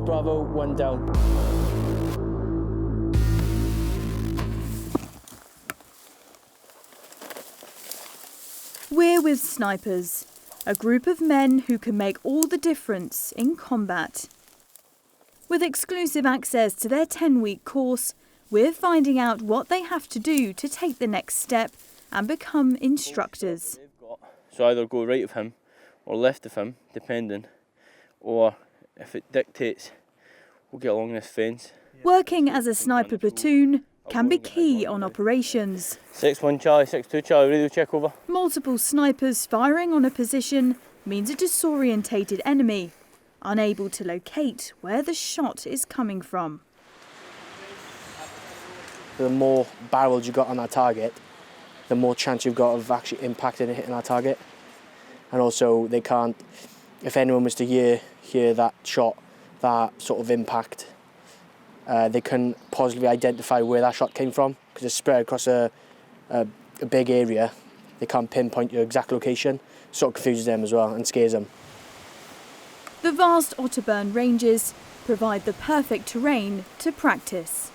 Bravo, 1 down. We're with snipers, a group of men who can make all the difference in combat. With exclusive access to their 10-week course, we're finding out what they have to do to take the next step and become instructors. So either go right of him or left of him, depending, or if it dictates, we'll get along this fence. Working as a sniper platoon can be key on operations. 6-1 Charlie, 6-2 Charlie, radio check over. Multiple snipers firing on a position means a disorientated enemy, unable to locate where the shot is coming from. The more barrels you got on that target, the more chance you've got of actually impacting and hitting that target. And also they can't, if anyone was to hear that shot, that sort of impact, they can positively identify where that shot came from, because it's spread across a big area. They can't pinpoint your exact location. Sort of confuses them as well and scares them. The vast Otterburn ranges provide the perfect terrain to practice.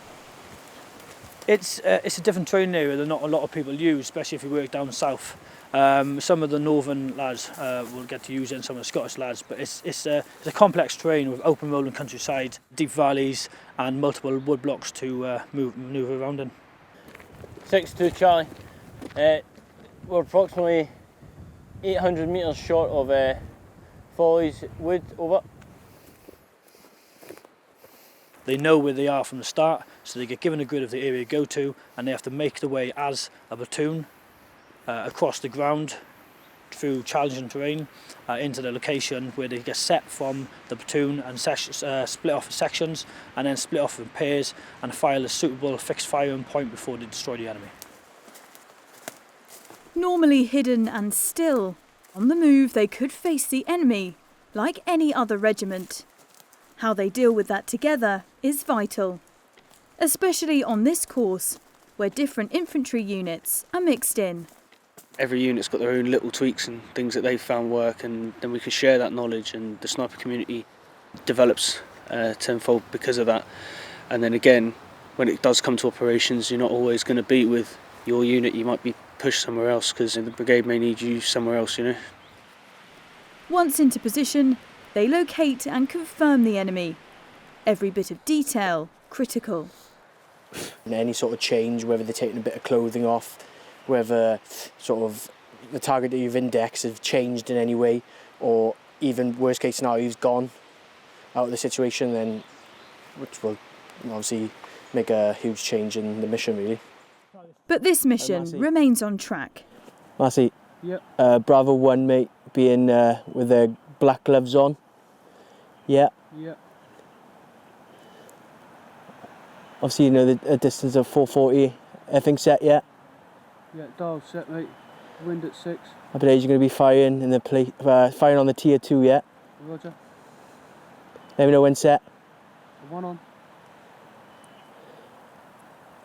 It's a different training area that not a lot of people use, especially if you work down south. Some of the northern lads will get to use it, and some of the Scottish lads, but it's a complex terrain with open rolling countryside, deep valleys and multiple wood blocks to move around in. 6-2 Charlie, we're approximately 800 metres short of Foley's Wood, over. They know where they are from the start, so they get given a grid of the area to go to, and they have to make their way as a platoon across the ground through challenging terrain into the location where they get set from the platoon and split off in sections, and then split off in pairs and fire a suitable fixed firing point before they destroy the enemy. Normally hidden and still, on the move they could face the enemy like any other regiment. How they deal with that together is vital, especially on this course where different infantry units are mixed in. Every unit's got their own little tweaks and things that they've found work, and then we can share that knowledge, and the sniper community develops tenfold because of that. And then again, when it does come to operations, you're not always going to be with your unit. You might be pushed somewhere else because the brigade may need you somewhere else, you know. Once into position, they locate and confirm the enemy. Every bit of detail critical. And any sort of change, whether they're taking a bit of clothing off, whether sort of the target that you've indexed has changed in any way, or even worst case scenario, he's gone out of the situation, then which will obviously make a huge change in the mission, really. But this mission remains on track. Massey, Yep. Bravo 1, mate, being with their black gloves on. Yeah. Yep. Obviously, you know the distance of 440. Everything set yet? Yeah, dial set, mate. Wind at 6. I believe you're going to be firing in the firing on the tier 2 yet. Roger. Let me know when set. 1 on.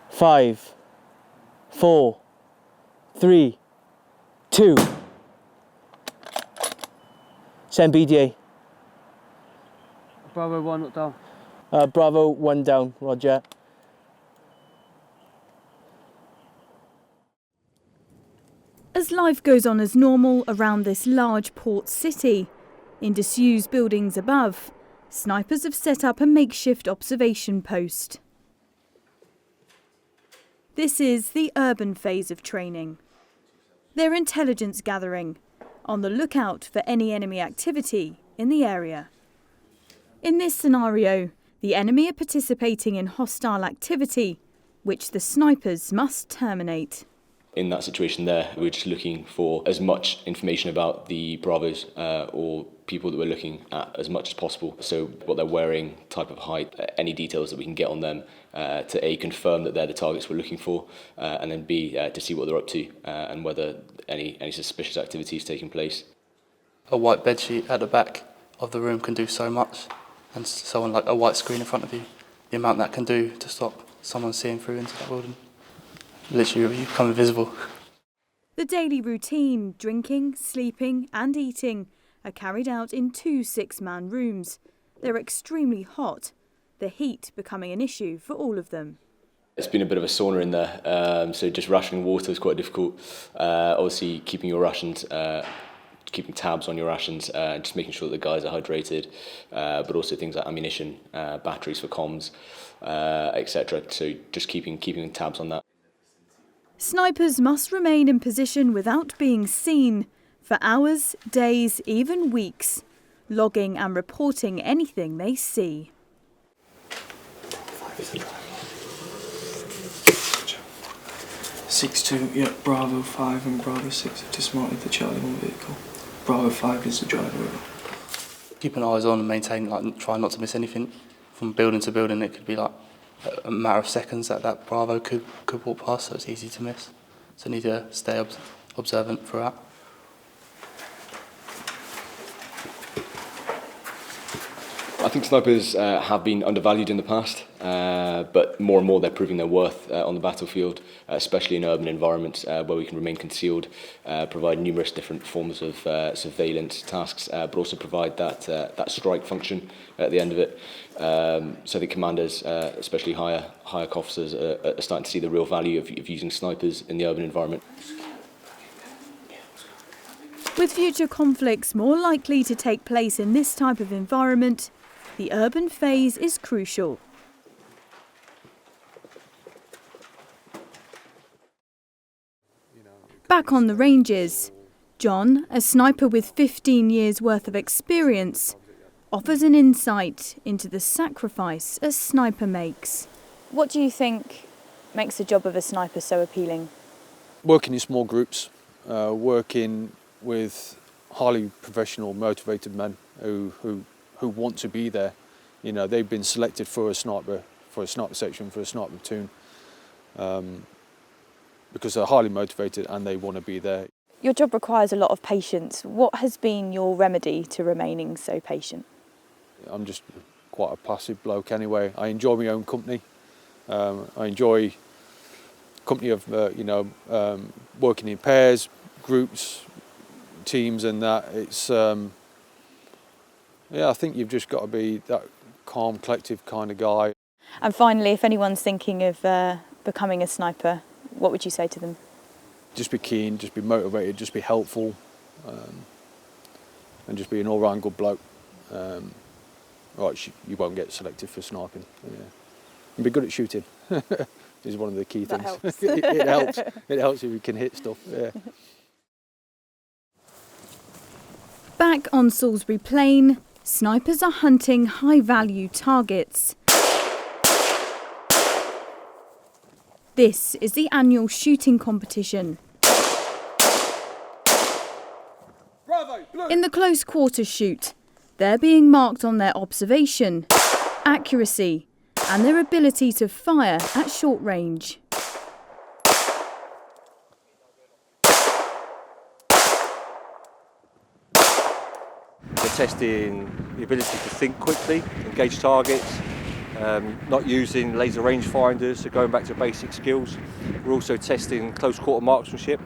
5, 4, 3, 2. Send BDA. Bravo 1 not down. Bravo 1 down, roger. As life goes on as normal around this large port city, in disused buildings above, snipers have set up a makeshift observation post. This is the urban phase of training. They're intelligence gathering, on the lookout for any enemy activity in the area. In this scenario, the enemy are participating in hostile activity, which the snipers must terminate. In that situation there, we're just looking for as much information about the Bravos or people that we're looking at as much as possible. So what they're wearing, type of height, any details that we can get on them to A, confirm that they're the targets we're looking for, and then B, to see what they're up to and whether any suspicious activity is taking place. A white bedsheet at the back of the room can do so much, and so on, like a white screen in front of you, the amount that can do to stop someone seeing through into that building. Literally, you become invisible. The daily routine, drinking, sleeping and eating, are carried out in 2 6-man rooms, They're extremely hot, the heat becoming an issue for all of them. It's been a bit of a sauna in there, so just rationing water is quite difficult. Obviously, keeping your rations, keeping tabs on your rations, just making sure that the guys are hydrated, but also things like ammunition, batteries for comms, etc. So just keeping tabs on that. Snipers must remain in position without being seen for hours, days, even weeks, logging and reporting anything they see. 6-2, yeah, Bravo 5 and Bravo 6 have dismounted the Charlie 1 vehicle. Bravo 5 is the driver. Keeping eyes on and maintain, like, try not to miss anything. From building to building, it could be like a matter of seconds that Bravo could walk past, so it's easy to miss. So need to stay observant throughout. I think snipers have been undervalued in the past, but more and more they're proving their worth on the battlefield, especially in urban environments where we can remain concealed, provide numerous different forms of surveillance tasks, but also provide that strike function at the end of it. So the commanders, especially higher officers, are starting to see the real value of using snipers in the urban environment. With future conflicts more likely to take place in this type of environment, the urban phase is crucial. Back on the ranges, John, a sniper with 15 years' worth of experience, offers an insight into the sacrifice a sniper makes. What do you think makes the job of a sniper so appealing? Working in small groups, working with highly professional, motivated men who want to be there. You know, they've been selected for a sniper section, for a sniper platoon, because they're highly motivated and they want to be there. Your job requires a lot of patience. What has been your remedy to remaining so patient? I'm just quite a passive bloke anyway. I enjoy my own company. I enjoy company of working in pairs, groups, teams, and that. It's I think you've just got to be that calm, collective kind of guy. And finally, if anyone's thinking of becoming a sniper, what would you say to them? Just be keen, just be motivated, just be helpful, and just be an all-round good bloke. You won't get selected for sniping. Yeah. And be good at shooting is one of the key things. That helps. It helps. It helps if you can hit stuff. Yeah. Back on Salisbury Plain, snipers are hunting high-value targets. This is the annual shooting competition. In the close quarters shoot, they're being marked on their observation, accuracy, and their ability to fire at short range. They're testing the ability to think quickly, engage targets, not using laser rangefinders, so going back to basic skills. We're also testing close quarter marksmanship,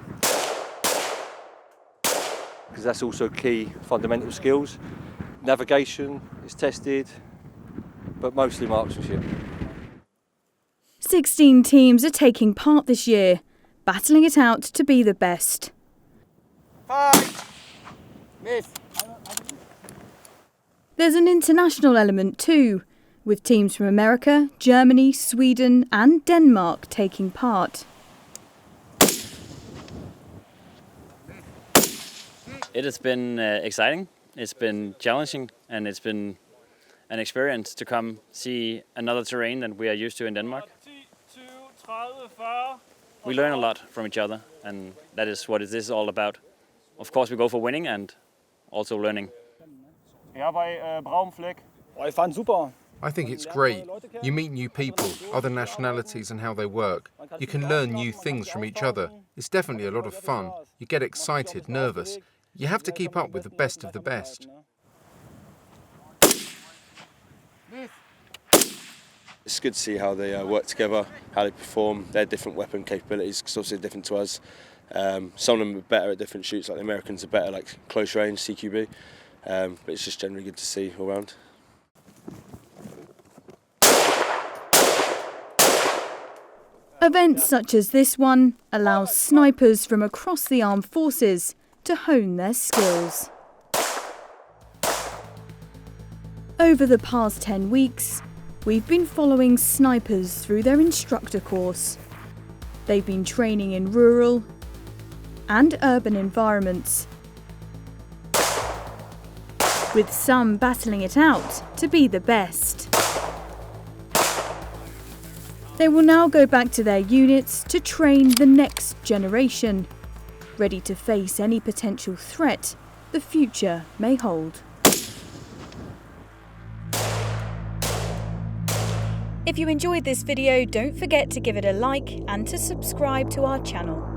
because that's also key fundamental skills. Navigation is tested, but mostly marksmanship. 16 teams are taking part this year, battling it out to be the best. There's an international element too, with teams from America, Germany, Sweden and Denmark taking part. It has been exciting, it's been challenging, and it's been an experience to come see another terrain than we are used to in Denmark. We learn a lot from each other, and that is what this is all about. Of course, we go for winning and also learning. I think it's great. You meet new people, other nationalities and how they work. You can learn new things from each other. It's definitely a lot of fun. You get excited, nervous. You have to keep up with the best of the best. It's good to see how they work together, how they perform, their different weapon capabilities, because obviously they're different to us. Some of them are better at different shoots, like the Americans are better like close range, CQB, but it's just generally good to see all round. Events such as this one allow snipers from across the armed forces to hone their skills. Over the past 10 weeks, we've been following snipers through their instructor course. They've been training in rural and urban environments, with some battling it out to be the best. They will now go back to their units to train the next generation, ready to face any potential threat the future may hold. If you enjoyed this video, don't forget to give it a like and to subscribe to our channel.